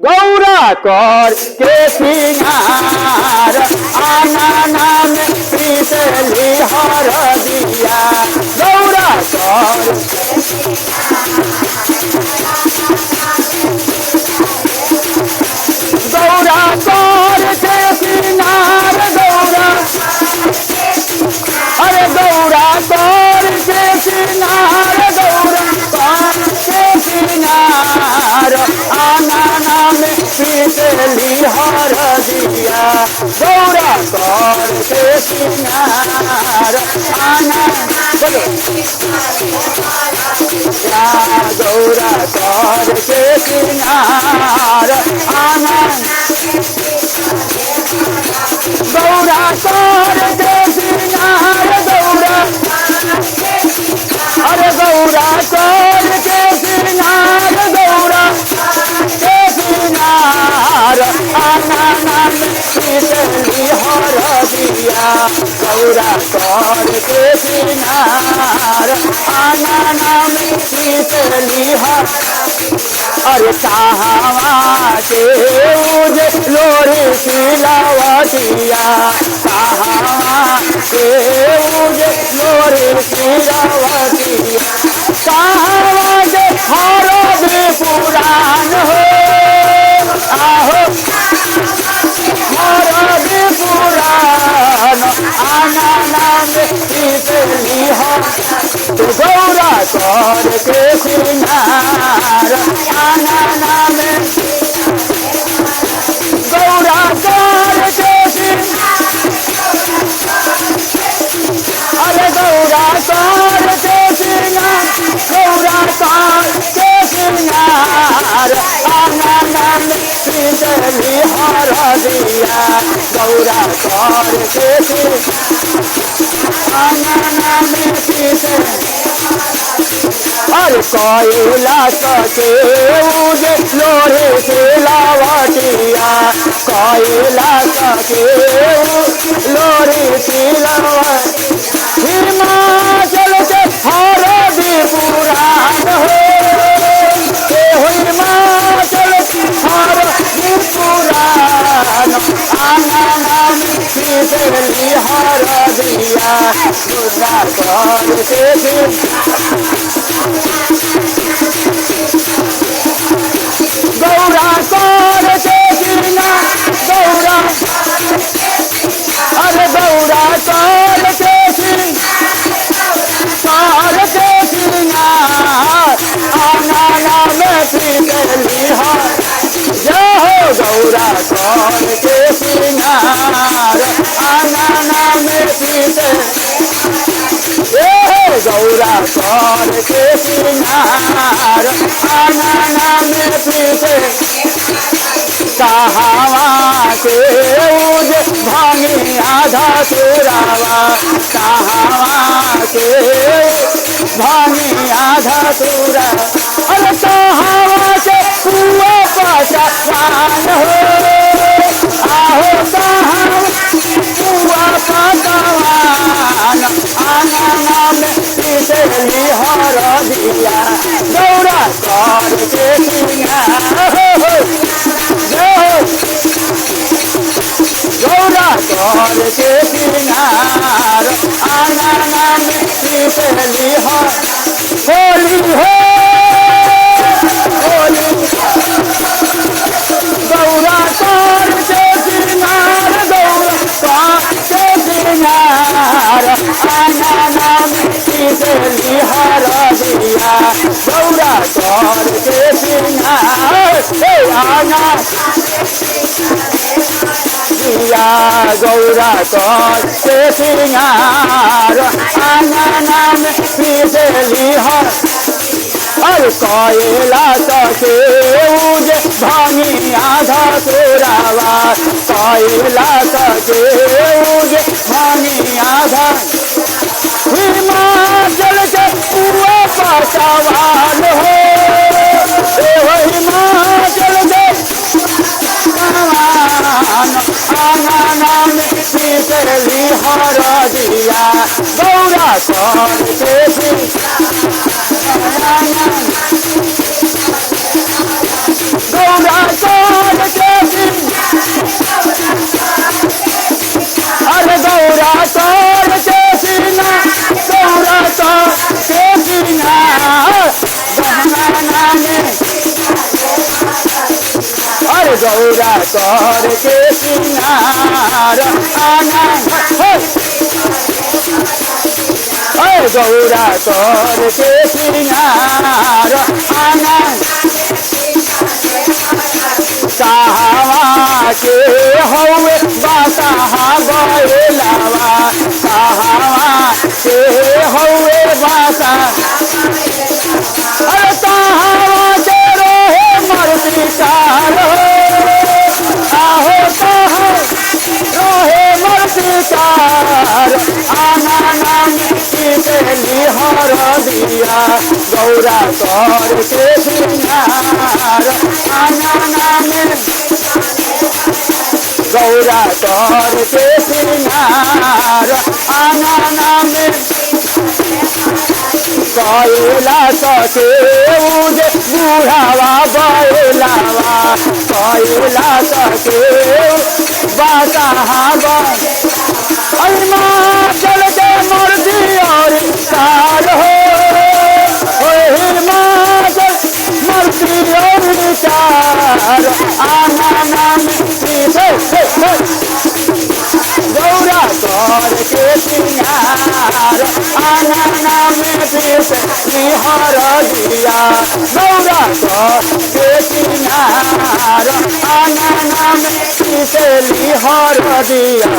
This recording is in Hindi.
गौरा कर के सिंगार आंगना में पीसली हरदिया गौरा कर गौरा कर के सिंगार गौरा अरे गौरा कर के सिंगार गौरा कर के सिंगार आंगना में पीसली हरदिया गौरा कर के सिंगार आंगना बोलो गौरा कर के सिंगार आंगन गौरा कर के सिंगार गौरा अरे गौरा कर के सिंगार गौरा के सिंगार आंगना में पीसली हरदिया गौरा कर के सिंगार आंगना में पीसली अरे कहावा के उजे लोरी सिलावटिया कहावा के उजे लोरी सिलावटिया कहावा के हरदी पुराण हो आहो हरदी पुराण आंगना में पीसली तो गौरा कर के सिंगार आंगना में गौरा कर के अरे गौरा कर के सिंगार गौरा कर के सिंगार आंगना में पीसली हरदिया गौरा कर के आंगना में पीसली अरे कैलाश के उजे लोरे सिलावटिया कैलाश के लोरे सिलावट हिमाचल के हरदी पुराण हो हिमाचल की हरदी पुराण आंगना में पीसली हरदिया गौरा कर के गौरा कर के सिंगार गौरा अरे गौरा कर के सिंगार आंगना में पीसली जय हो गौरा कर के सिंगार आंगना में पीसली गौरा कर के सिंगार आंगना में पीसली कहावा के उजे भांगी आधा सुरावा कहावा के भांगी आधा सुरा अरे कहावा के कुआ पकवान हो आहो कहावा कुआ पकवान आंगना में पीसली हरदिया गौरा कर के सिंगार गौरा कर के सिंगार आंगना में पीसली होली हो होली गौरा कर के सिंगार गौरा कर के सिंगार आंगना में पीसली हरदिया गौरा कर के सिंगार आंगना गौरा कर के सिंगार आंगना में पीसली अरे कैलाश के उजे भांगी आधा सुरावा कैलाश के उजे भांगी आधा हिमाचल के कुआ पकवान हो हिमाचल के आंगना में पीसली हरदिया गौरा कर के गौरा कर गौरा करके सिंगार आनंद गौरा करके सिंगार आनंद कहवा के हौवे बासाहा बैलावा कहवा के हौवे बासा अरे कहवा के रोहे मरती काल आहो कहो रोहे मरती काल आना नाम की हर दिया गौरा करके सिंगार आना नाम गौरा करके सिंगार आना नाम कैला सके उजे बुढ़ावा बैलावा कैला सके बासाहा चल के मर्दी और काल हो हिमाचल मर्दी और चार आना नाम गौरा करके सिंगार आना नाम हर दिया गौरा करके सिंगार आना नाम हर दिया।